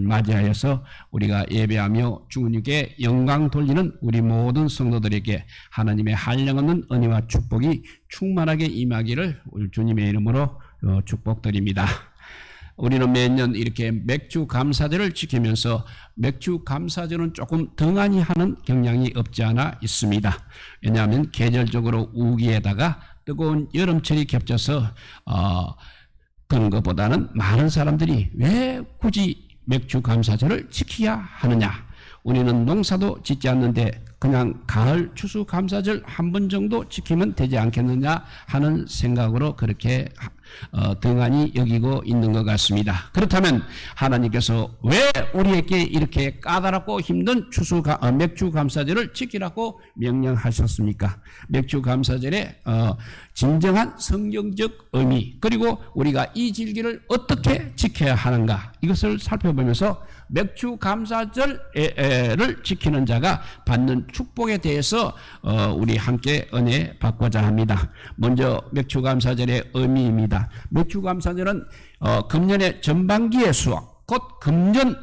맞이하여서 우리가 예배하며 주님께 영광 돌리는 우리 모든 성도들에게 하나님의 한량없는 은혜와 축복이 충만하게 임하기를 우리 주님의 이름으로 축복드립니다. 우리는 매년 이렇게 맥주 감사절을 지키면서 맥주 감사절은 조금 등한히 하는 경향이 없지 않아 있습니다. 왜냐하면 계절적으로 우기에다가 뜨거운 여름철이 겹쳐서 그런 것보다는 많은 사람들이 왜 굳이 맥주 감사절을 지켜야 하느냐. 우리는 농사도 짓지 않는데 그냥 가을 추수 감사절 한 번 정도 지키면 되지 않겠느냐 하는 생각으로 그렇게 등한히 여기고 있는 것 같습니다. 그렇다면 하나님께서 왜 우리에게 이렇게 까다롭고 힘든 맥주 감사절을 지키라고 명령하셨습니까? 맥주 감사절의 진정한 성경적 의미, 그리고 우리가 이 절기를 어떻게 지켜야 하는가, 이것을 살펴보면서 맥주 감사절을 지키는 자가 받는 축복에 대해서 우리 함께 은혜 받고자 합니다. 먼저 맥주 감사절의 의미입니다. 맥주 감사절은 금년의 전반기의 수확, 곧 금년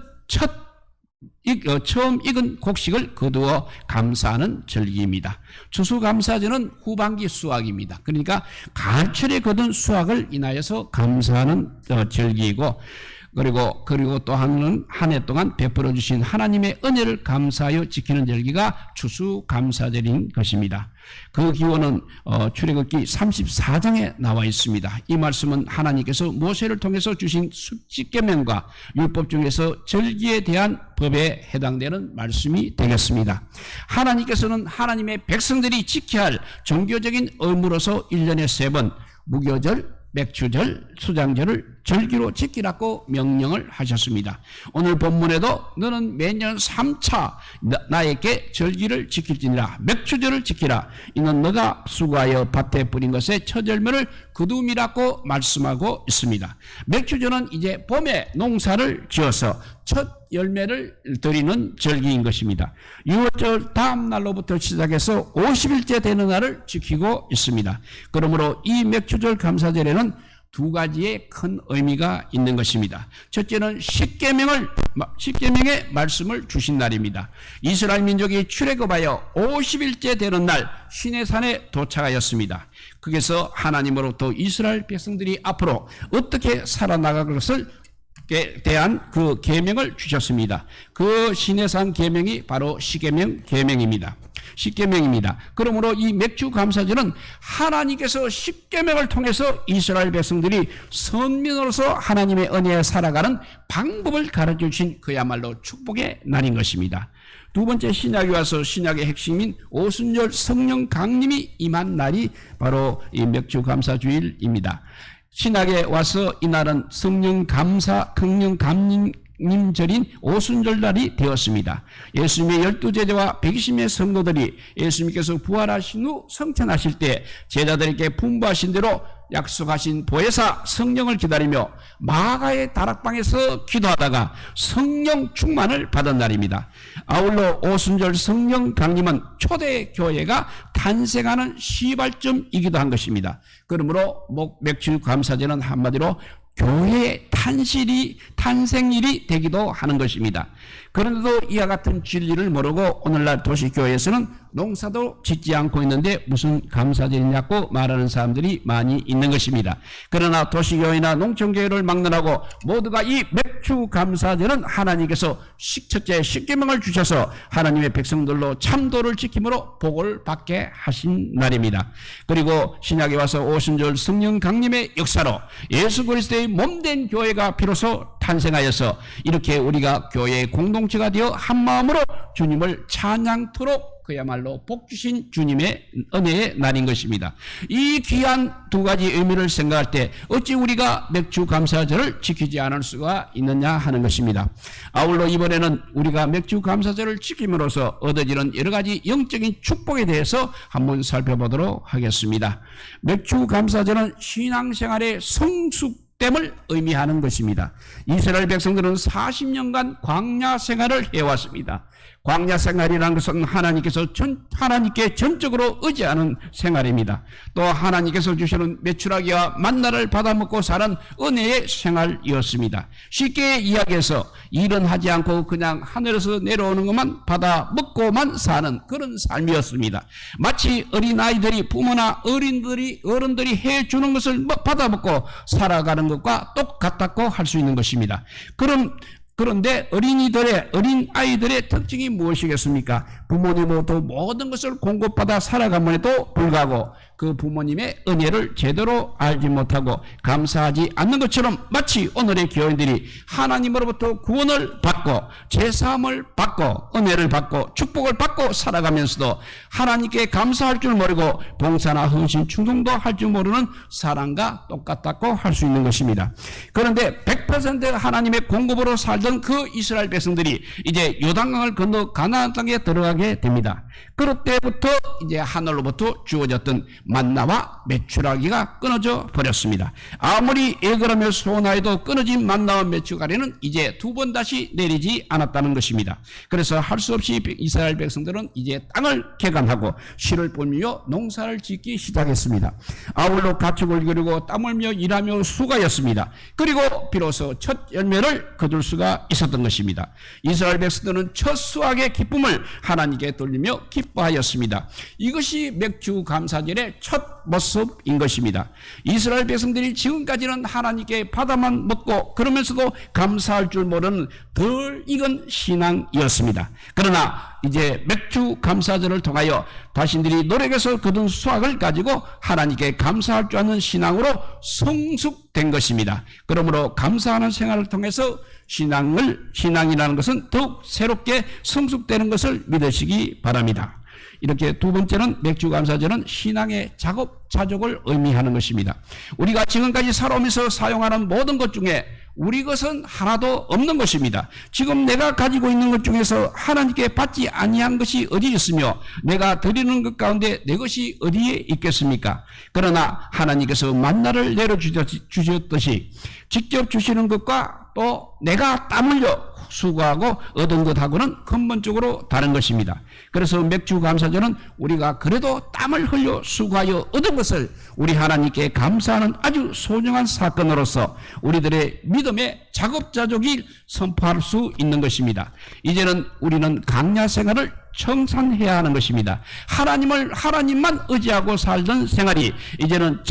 처음 익은 곡식을 거두어 감사하는 절기입니다. 추수감사절은 후반기 수확입니다. 그러니까 가을철에 거둔 수확을 인하여서 감사하는 절기이고, 그리고 또 한 해 동안 베풀어 주신 하나님의 은혜를 감사하여 지키는 절기가 추수감사절인 것입니다. 그 기원은 출애굽기 34장에 나와 있습니다. 이 말씀은 하나님께서 모세를 통해서 주신 십계명과 율법 중에서 절기에 대한 법에 해당되는 말씀이 되겠습니다. 하나님께서는 하나님의 백성들이 지켜야 할 종교적인 의무로서 1년에 3번 무교절, 맥주절, 수장절을 절기로 지키라고 명령을 하셨습니다. 오늘 본문에도 너는 매년 3차 나에게 절기를 지킬지니라, 맥주절을 지키라. 이는 너가 수고하여 밭에 뿌린 것의 첫 열매를 거둠이라고 말씀하고 있습니다. 맥주절은 이제 봄에 농사를 지어서 첫 열매를 드리는 절기인 것입니다. 6월절 다음 날로부터 시작해서 50일째 되는 날을 지키고 있습니다. 그러므로 이 맥주절 감사절에는 두 가지의 큰 의미가 있는 것입니다. 첫째는 십계명의 말씀을 주신 날입니다. 이스라엘 민족이 출애굽하여 50일째 되는 날 시내산에 도착하였습니다. 거기서 하나님으로부터 이스라엘 백성들이 앞으로 어떻게 살아나갈 것을 대한 그 계명을 주셨습니다. 그 시내산 계명이 바로 십계명입니다. 그러므로 이 맥주 감사절은 하나님께서 십계명을 통해서 이스라엘 백성들이 선민으로서 하나님의 은혜에 살아가는 방법을 가르쳐 주신 그야말로 축복의 날인 것입니다. 두 번째, 신약에 와서 신약의 핵심인 오순절 성령 강림이 임한 날이 바로 이 맥주 감사주일입니다. 신약에 와서 이날은 성령 강림절인 오순절날이 되었습니다. 예수님의 12제자와 120명의 성도들이 예수님께서 부활하신 후 성천하실 때 제자들에게 분부하신 대로 약속하신 보혜사 성령을 기다리며 마가의 다락방에서 기도하다가 성령 충만을 받은 날입니다. 아울러 오순절 성령 강림은 초대 교회가 탄생하는 시발점이기도 한 것입니다. 그러므로 맥주 감사절은 한마디로 교회의 탄생일이 되기도 하는 것입니다. 그런데도 이와 같은 진리를 모르고 오늘날 도시교회에서는 농사도 짓지 않고 있는데 무슨 감사절이냐고 말하는 사람들이 많이 있는 것입니다. 그러나 도시교회나 농촌교회를 막론하고 모두가 이 맥주 감사절은 하나님께서 첫째 십계명을 주셔서 하나님의 백성들로 참도를 지킴으로 복을 받게 하신 날입니다. 그리고 신약에 와서 오순절 성령 강림의 역사로 예수 그리스도의 몸된 교회가 비로소 탄생하여서 이렇게 우리가 교회의 공동체가 되어 한마음으로 주님을 찬양토록 그야말로 복 주신 주님의 은혜의 날인 것입니다. 이 귀한 두 가지 의미를 생각할 때 어찌 우리가 맥주 감사절을 지키지 않을 수가 있느냐 하는 것입니다. 아울러 이번에는 우리가 맥주 감사절을 지킴으로써 얻어지는 여러 가지 영적인 축복에 대해서 한번 살펴보도록 하겠습니다. 맥주 감사절은 신앙생활의 성숙됨을 의미하는 것입니다. 이스라엘 백성들은 40년간 광야 생활을 해왔습니다. 광야 생활이라는 것은 하나님께 전적으로 의지하는 생활입니다. 또 하나님께서 주시는 메추라기와 만나를 받아먹고 사는 은혜의 생활이었습니다. 쉽게 이야기해서 일은 하지 않고 그냥 하늘에서 내려오는 것만 받아먹고만 사는 그런 삶이었습니다. 마치 어린아이들이 부모나 어른들이 해주는 것을 받아먹고 살아가는 것과 똑같다고 할 수 있는 것입니다. 그런데 어린아이들의 특징이 무엇이겠습니까? 부모님으로부터 모든 것을 공급받아 살아감에도 불구하고 그 부모님의 은혜를 제대로 알지 못하고 감사하지 않는 것처럼 마치 오늘의 교인들이 하나님으로부터 구원을 받고 제사함을 받고 은혜를 받고 축복을 받고 살아가면서도 하나님께 감사할 줄 모르고 봉사나 헌신 충동도 할 줄 모르는 사람과 똑같다고 할 수 있는 것입니다. 그런데 100% 하나님의 공급으로 살던 그 이스라엘 백성들이 이제 요단강을 건너 가나안 땅에 들어가게 됩니다. 그럴 때부터 이제 하늘로부터 주어졌던 만나와 메추라기가 끊어져 버렸습니다. 아무리 애걸하며 소원하여도 끊어진 만나와 메추라기는 이제 두 번 다시 내리지 않았다는 것입니다. 그래서 할 수 없이 이스라엘 백성들은 이제 땅을 개간하고 실을 뿜으며 농사를 짓기 시작했습니다. 아울러 가축을 기르고 땀 흘며 일하며 수고하였습니다. 그리고 비로소 첫 열매를 거둘 수가 있었던 것입니다. 이스라엘 백성들은 첫 수확의 기쁨을 하나님께 돌리며 기뻐하였습니다. 이것이 맥주 감사절의 첫 모습인 것입니다. 이스라엘 백성들이 지금까지는 하나님께 바다만 먹고 그러면서도 감사할 줄 모르는 덜 익은 신앙이었습니다. 그러나 이제 맥주 감사절을 통하여 자신들이 노력해서 거둔 수확을 가지고 하나님께 감사할 줄 아는 신앙으로 성숙된 것입니다. 그러므로 감사하는 생활을 통해서 신앙이라는 것은 더욱 새롭게 성숙되는 것을 믿으시기 바랍니다. 이렇게 두 번째는 맥주 감사절은 신앙의 자급자족을 의미하는 것입니다. 우리가 지금까지 살아오면서 사용하는 모든 것 중에 우리 것은 하나도 없는 것입니다. 지금 내가 가지고 있는 것 중에서 하나님께 받지 아니한 것이 어디 있으며 내가 드리는 것 가운데 내 것이 어디에 있겠습니까? 그러나 하나님께서 만나를 내려주셨듯이 직접 주시는 것과 또 내가 땀 흘려 수고하고 얻은 것하고는 근본적으로 다른 것입니다. 그래서 맥주 감사절은 우리가 그래도 땀을 흘려 수고하여 얻은 것을 우리 하나님께 감사하는 아주 소중한 사건으로서 우리들의 믿음의 자급자족이 선포할 수 있는 것입니다. 이제는 우리는 강야 생활을 청산해야 하는 것입니다. 하나님만 의지하고 살던 생활이 이제는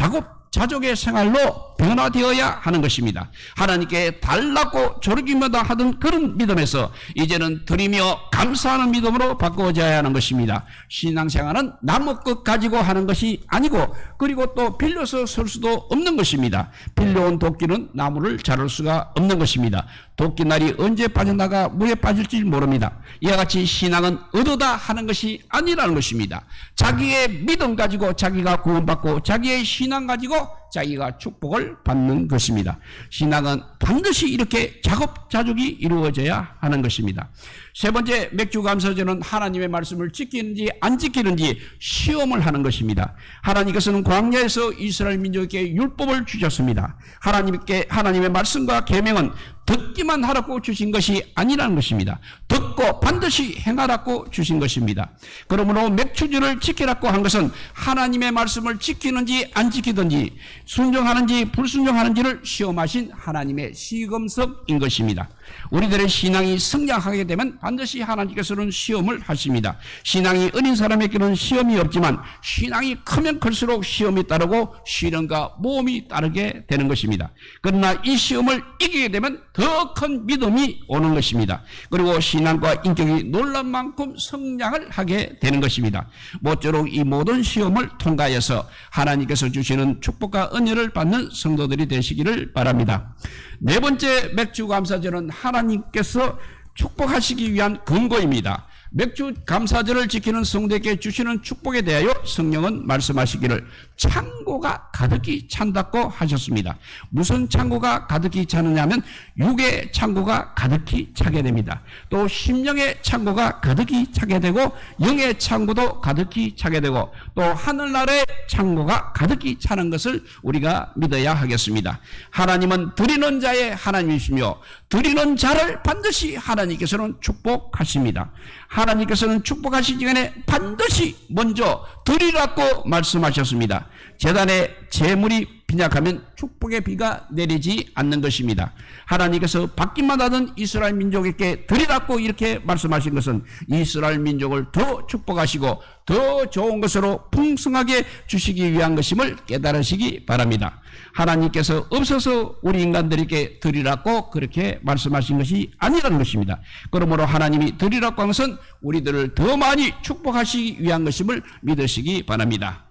자족의 생활로 변화되어야 하는 것입니다. 하나님께 달라고 조르기마다 하던 그런 믿음에서 이제는 드리며 감사하는 믿음으로 바꿔져야 하는 것입니다. 신앙생활은 남의 것 가지고 하는 것이 아니고 그리고 또 빌려서 설 수도 없는 것입니다. 빌려온 도끼는 나무를 자를 수가 없는 것입니다. 도끼날이 언제 빠져나가 물에 빠질지 모릅니다. 이와 같이 신앙은 얻어다 하는 것이 아니라는 것입니다. 자기의 믿음 가지고 자기가 구원받고 자기의 신앙 가지고 자기가 축복을 받는 것입니다. 신앙은 반드시 이렇게 자급자족이 이루어져야 하는 것입니다. 세 번째 맥주 감사절은 하나님의 말씀을 지키는지 안 지키는지 시험을 하는 것입니다. 하나님께서는 광야에서 이스라엘 민족에게 율법을 주셨습니다. 하나님의 말씀과 계명은 듣기만 하라고 주신 것이 아니라는 것입니다. 듣고 반드시 행하라고 주신 것입니다. 그러므로 맥주절을 지키라고 한 것은 하나님의 말씀을 지키는지 안 지키든지 순종하는지 불순종하는지를 시험하신 하나님의 시검석인 것입니다. 우리들의 신앙이 성장하게 되면 반드시 하나님께서는 시험을 하십니다. 신앙이 어린 사람에게는 시험이 없지만 신앙이 크면 클수록 시험이 따르고 시련과 모험이 따르게 되는 것입니다. 그러나 이 시험을 이기게 되면 더 큰 믿음이 오는 것입니다. 그리고 신앙과 인격이 놀랄 만큼 성장을 하게 되는 것입니다. 모쪼록 이 모든 시험을 통과해서 하나님께서 주시는 축복과 은혜를 받는 성도들이 되시기를 바랍니다. 네 번째 맥주 감사절은 하나님께서 축복하시기 위한 근거입니다. 맥주 감사절을 지키는 성도에게 주시는 축복에 대하여 성령은 말씀하시기를 창고가 가득히 찬다고 하셨습니다. 무슨 창고가 가득히 차느냐면 육의 창고가 가득히 차게 됩니다. 또 심령의 창고가 가득히 차게 되고 영의 창고도 가득히 차게 되고 또 하늘나라의 창고가 가득히 차는 것을 우리가 믿어야 하겠습니다. 하나님은 드리는 자의 하나님이시며 드리는 자를 반드시 하나님 하나님께서는 축복하십니다. 하나님께서는 축복하시기 전에 반드시 먼저 드리라고 말씀하셨습니다. 제단에 제물이 빈약하면 축복의 비가 내리지 않는 것입니다. 하나님께서 받기만 하던 이스라엘 민족에게 드리라고 이렇게 말씀하신 것은 이스라엘 민족을 더 축복하시고 더 좋은 것으로 풍성하게 주시기 위한 것임을 깨달으시기 바랍니다. 하나님께서 없어서 우리 인간들에게 드리라고 그렇게 말씀하신 것이 아니라는 것입니다. 그러므로 하나님이 드리라고 한 것은 우리들을 더 많이 축복하시기 위한 것임을 믿으시기 바랍니다.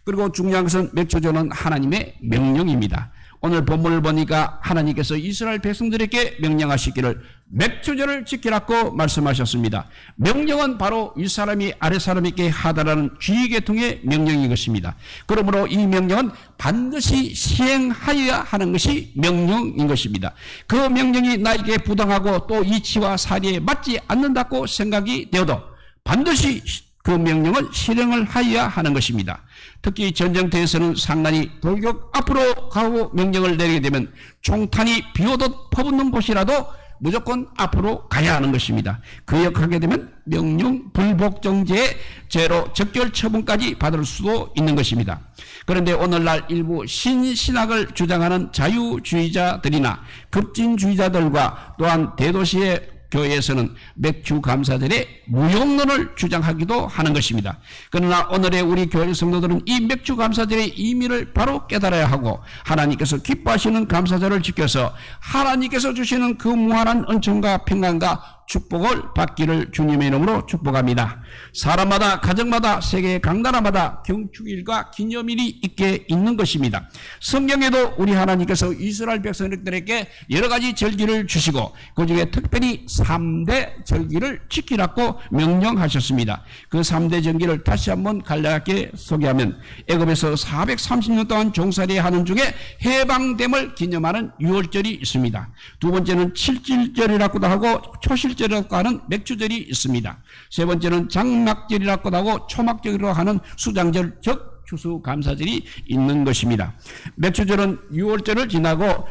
그리고 중요한 것은 맥주전은 하나님의 명령입니다. 오늘 본문을 보니까 하나님께서 이스라엘 백성들에게 명령하시기를 맥주전을 지키라고 말씀하셨습니다. 명령은 바로 윗사람이 아랫사람에게 하다라는 주의계통의 명령인 것입니다. 그러므로 이 명령은 반드시 시행하여야 하는 것이 명령인 것입니다. 그 명령이 나에게 부당하고 또 이치와 사리에 맞지 않는다고 생각이 되어도 반드시 그 명령을 실행을 하여야 하는 것입니다. 특히 전쟁터에서는 상관이 돌격 앞으로 가고 명령을 내리게 되면 총탄이 비오듯 퍼붓는 곳이라도 무조건 앞으로 가야 하는 것입니다. 거역하게 되면 명령 불복종죄의 죄로 적결 처분까지 받을 수도 있는 것입니다. 그런데 오늘날 일부 신신학을 주장하는 자유주의자들이나 급진주의자들과 또한 대도시의 교회에서는 맥주 감사절의 무용론을 주장하기도 하는 것입니다. 그러나 오늘의 우리 교회 성도들은 이 맥주 감사절의 의미를 바로 깨달아야 하고 하나님께서 기뻐하시는 감사절을 지켜서 하나님께서 주시는 그 무한한 은총과 평강과 축복을 받기를 주님의 이름으로 축복합니다. 사람마다 가정마다 세계 각 나라마다 경축일과 기념일이 있게 있는 것입니다. 성경에도 우리 하나님께서 이스라엘 백성들에게 여러 가지 절기를 주시고 그중에 특별히 3대 절기를 지키라고 명령하셨습니다. 그 3대 절기를 다시 한번 간략하게 소개하면 애굽에서 430년 동안 종살이 하는 중에 해방됨을 기념하는 유월절이 있습니다. 두 번째는 칠칠절이라고도 하고 초실절이라고 하는 맥주절이 있습니다. 세 번째는 장막절이라고도 하고 초막절이라고 하는 수장절 즉 추수감사절이 있는 것입니다. 맥주절은 6월절을 지나고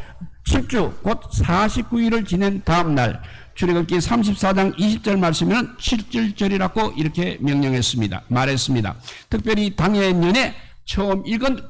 10주 곧 49일을 지낸 다음 날 출애굽기 34장 20절 말씀에는 칠칠절이라고 이렇게 명령했습니다. 말했습니다. 특별히 당해년에 처음 익은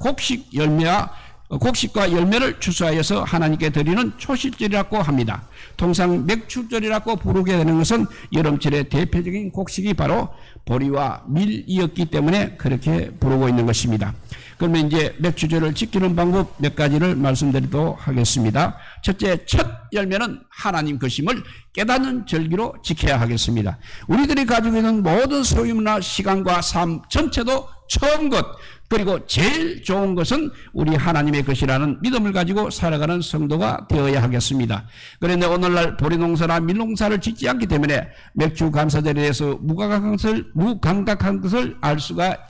곡식과 열매를 추수하여서 하나님께 드리는 초실절이라고 합니다. 통상 맥주절이라고 부르게 되는 것은 여름철의 대표적인 곡식이 바로 보리와 밀이었기 때문에 그렇게 부르고 있는 것입니다. 그러면 이제 맥주절을 지키는 방법 몇 가지를 말씀드리도록 하겠습니다. 첫째, 첫 열매는 하나님 것임을 깨닫는 절기로 지켜야 하겠습니다. 우리들이 가지고 있는 모든 소유나 시간과 삶 전체도 처음 것 그리고 제일 좋은 것은 우리 하나님의 것이라는 믿음을 가지고 살아가는 성도가 되어야 하겠습니다. 그런데 오늘날 보리농사나 밀농사를 짓지 않기 때문에 맥주 감사절에 대해서 무감각한 것을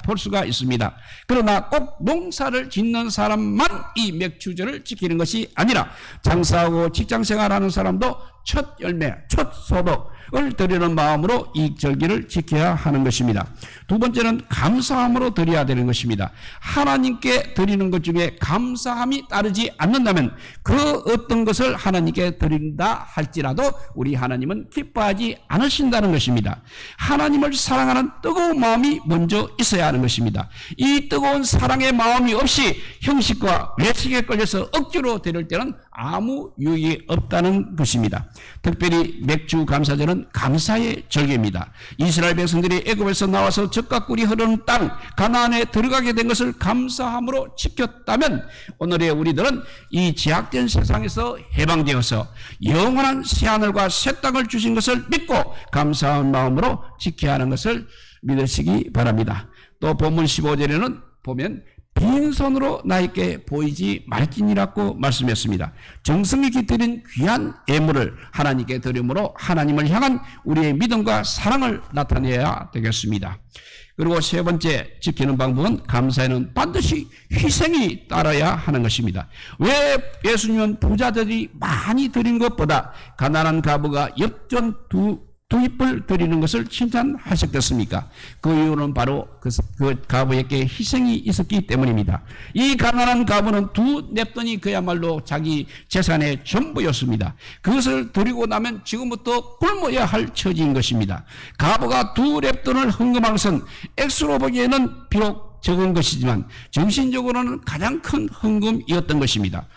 볼 수가 있습니다. 그러나 꼭 농사를 짓는 사람만 이 맥주절을 지키는 것이 아니라 장사하고 직장생활하는 사람도 첫 열매, 첫 소득을 드리는 마음으로 이 절기를 지켜야 하는 것입니다. 두 번째는 감사함으로 드려야 되는 것입니다. 하나님께 드리는 것 중에 감사함이 따르지 않는다면 그 어떤 것을 하나님께 드린다 할지라도 우리 하나님은 기뻐하지 않으신다는 것입니다. 하나님을 사랑하는 뜨거운 마음이 먼저 있어야 하는 것입니다. 이 뜨거운 사랑의 마음이 없이 형식과 외식에 걸려서 억지로 드릴 때는 아무 유익이 없다는 것입니다. 특별히 맥주 감사절은 감사의 절기입니다. 이스라엘 백성들이 애굽에서 나와서 젖과 꿀이 흐르는 땅 가나안에 들어가게 된 것을 감사함으로 지켰다면 오늘의 우리들은 이 제약된 세상에서 해방되어서 영원한 새하늘과 새 땅을 주신 것을 믿고 감사한 마음으로 지켜야 하는 것을 믿으시기 바랍니다. 또 본문 15절에는 보면 빈손으로 나에게 보이지 말지니라고 말씀했습니다. 정성이 깃들인 귀한 예물을 하나님께 드림으로 하나님을 향한 우리의 믿음과 사랑을 나타내야 되겠습니다. 그리고 세 번째 지키는 방법은 감사에는 반드시 희생이 따라야 하는 것입니다. 왜 예수님은 부자들이 많이 드린 것보다 가난한 과부가 엽전 두 투입을 드리는 것을 칭찬하셨겠습니까? 그 이유는 바로 그 과부에게 희생이 있었기 때문입니다. 이 가난한 과부는 두 냅돈이 그야말로 자기 재산의 전부였습니다. 그것을 드리고 나면 지금부터 굶어야 할 처지인 것입니다. 과부가 두 냅돈을 헌금한 것은 액수로 보기에는 비록 적은 것이지만 정신적으로는 가장 큰 헌금이었던 것입니다.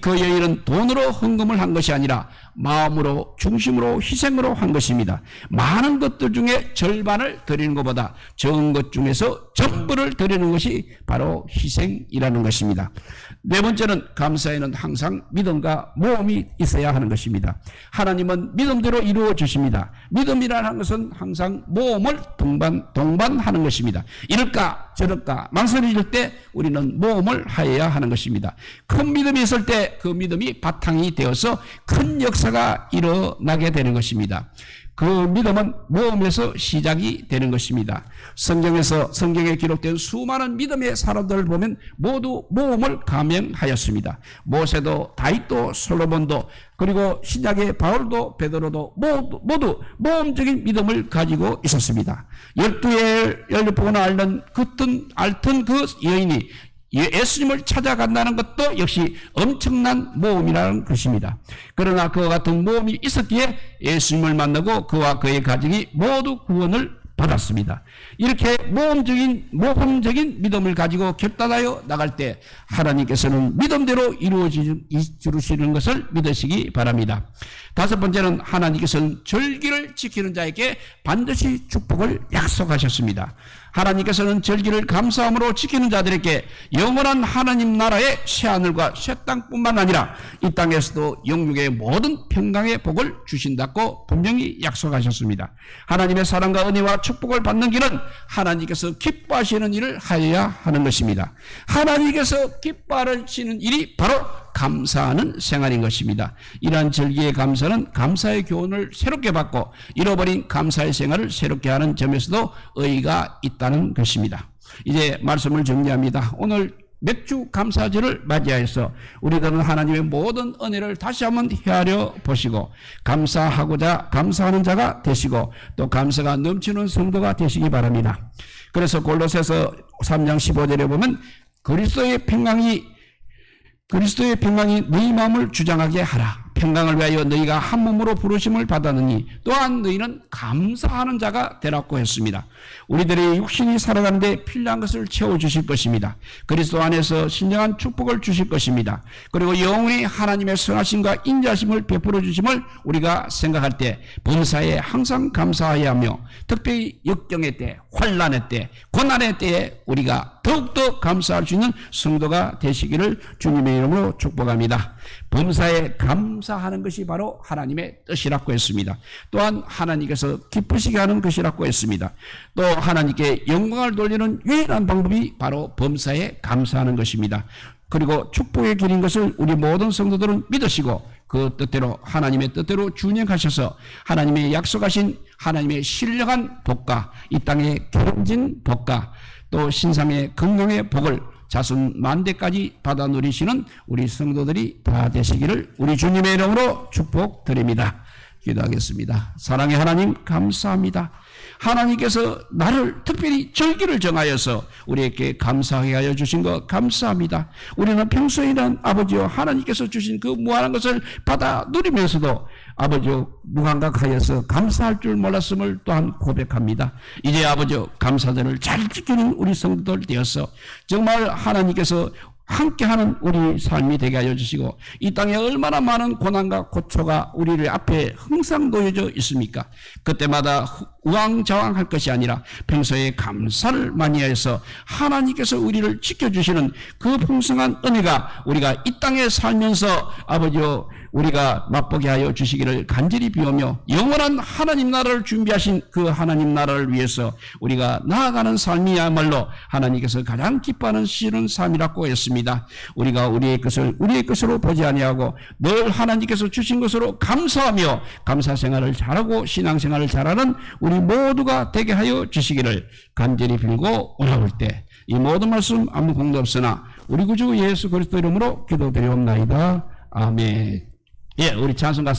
그 여인은 돈으로 헌금을 한 것이 아니라 마음으로, 중심으로, 희생으로 한 것입니다. 많은 것들 중에 절반을 드리는 것보다 적은 것 중에서 전부를 드리는 것이 바로 희생이라는 것입니다. 네 번째는 감사에는 항상 믿음과 모험이 있어야 하는 것입니다. 하나님은 믿음대로 이루어 주십니다. 믿음이라는 것은 항상 모험을 동반하는 것입니다. 이럴까 저럴까 망설여질 때 우리는 모험을 하여야 하는 것입니다. 큰 믿음이 있을 때 그 믿음이 바탕이 되어서 큰 역사가 일어나게 되는 것입니다. 그 믿음은 모험에서 시작이 되는 것입니다. 성경에 기록된 수많은 믿음의 사람들을 보면 모두 모험을 감행하였습니다. 모세도, 다윗도, 솔로몬도, 그리고 신약의 바울도, 베드로도 모두 모험적인 믿음을 가지고 있었습니다. 12의 열립보고나 앓던 그 여인이 예수님을 찾아간다는 것도 역시 엄청난 모험이라는 것입니다. 그러나 그와 같은 모험이 있었기에 예수님을 만나고 그와 그의 가정이 모두 구원을 받았습니다. 이렇게 모험적인 믿음을 가지고 결단하여 나갈 때 하나님께서는 믿음대로 이루어 주시는 것을 믿으시기 바랍니다. 다섯 번째는 하나님께서는 절기를 지키는 자에게 반드시 축복을 약속하셨습니다. 하나님께서는 절기를 감사함으로 지키는 자들에게 영원한 하나님 나라의 새하늘과 새 땅뿐만 아니라 이 땅에서도 영육의 모든 평강의 복을 주신다고 분명히 약속하셨습니다. 하나님의 사랑과 은혜와 축복을 받는 길은 하나님께서 기뻐하시는 일을 하여야 하는 것입니다. 하나님께서 기뻐하시는 일이 바로 감사하는 생활인 것입니다. 이러한 절기의 감사는 감사의 교훈을 새롭게 받고 잃어버린 감사의 생활을 새롭게 하는 점에서도 의의가 있다는 것입니다. 이제 말씀을 정리합니다. 오늘 맥주 감사절을 맞이하여서 우리들은 하나님의 모든 은혜를 다시 한번 헤아려 보시고 감사하는 자가 되시고 또 감사가 넘치는 성도가 되시기 바랍니다. 그래서 골로새서 3장 15절에 보면 그리스도의 평강이 너희 마음을 주장하게 하라. 평강을 위하여 너희가 한 몸으로 부르심을 받았느니 또한 너희는 감사하는 자가 되라고 했습니다. 우리들의 육신이 살아가는데 필요한 것을 채워주실 것입니다. 그리스도 안에서 신령한 축복을 주실 것입니다. 그리고 영원히 하나님의 선하심과 인자심을 베풀어 주심을 우리가 생각할 때 범사에 항상 감사해야 하며 특별히 역경의 때, 환난의 때, 고난의 때에 우리가 더욱더 감사할 수 있는 성도가 되시기를 주님의 이름으로 축복합니다. 범사에 감사하는 것이 바로 하나님의 뜻이라고 했습니다. 또한 하나님께서 기쁘시게 하는 것이라고 했습니다. 또 하나님께 영광을 돌리는 유일한 방법이 바로 범사에 감사하는 것입니다. 그리고 축복의 길인 것을 우리 모든 성도들은 믿으시고 그 뜻대로 하나님의 뜻대로 준행하셔서 하나님의 약속하신 하나님의 신령한 복과 이 땅의 기름진 복과 또 신상의 건강의 복을 자손 만대까지 받아 누리시는 우리 성도들이 다 되시기를 우리 주님의 이름으로 축복드립니다. 기도하겠습니다. 사랑의 하나님 감사합니다. 하나님께서 나를 특별히 절기를 정하여서 우리에게 감사하게 하여 주신 것 감사합니다. 우리는 평소에는 아버지여 하나님께서 주신 그 무한한 것을 받아 누리면서도 아버지여 무감각하여서 감사할 줄 몰랐음을 또한 고백합니다. 이제 아버지여 감사절을 잘 지키는 우리 성도들 되어서 정말 하나님께서 함께하는 우리 삶이 되게 하여 주시고 이 땅에 얼마나 많은 고난과 고초가 우리를 앞에 항상 놓여져 있습니까? 그때마다 우왕좌왕할 것이 아니라 평소에 감사를 많이 해서 하나님께서 우리를 지켜주시는 그 풍성한 은혜가 우리가 이 땅에 살면서 아버지여 우리가 맛보게 하여 주시기를 간절히 비우며 영원한 하나님 나라를 준비하신 그 하나님 나라를 위해서 우리가 나아가는 삶이야말로 하나님께서 가장 기뻐하는 삶이라고 했습니다. 우리가 우리의 것으로 보지 아니하고 늘 하나님께서 주신 것으로 감사하며 감사 생활을 잘하고 신앙생활을 잘하는 우리 모두가 되게 하여 주시기를 간절히 빌고 오라올 때 이 모든 말씀 아무 공도 없으나 우리 구주 예수 그리스도 이름으로 기도드리옵나이다. 아멘. 예, 우리 찬송가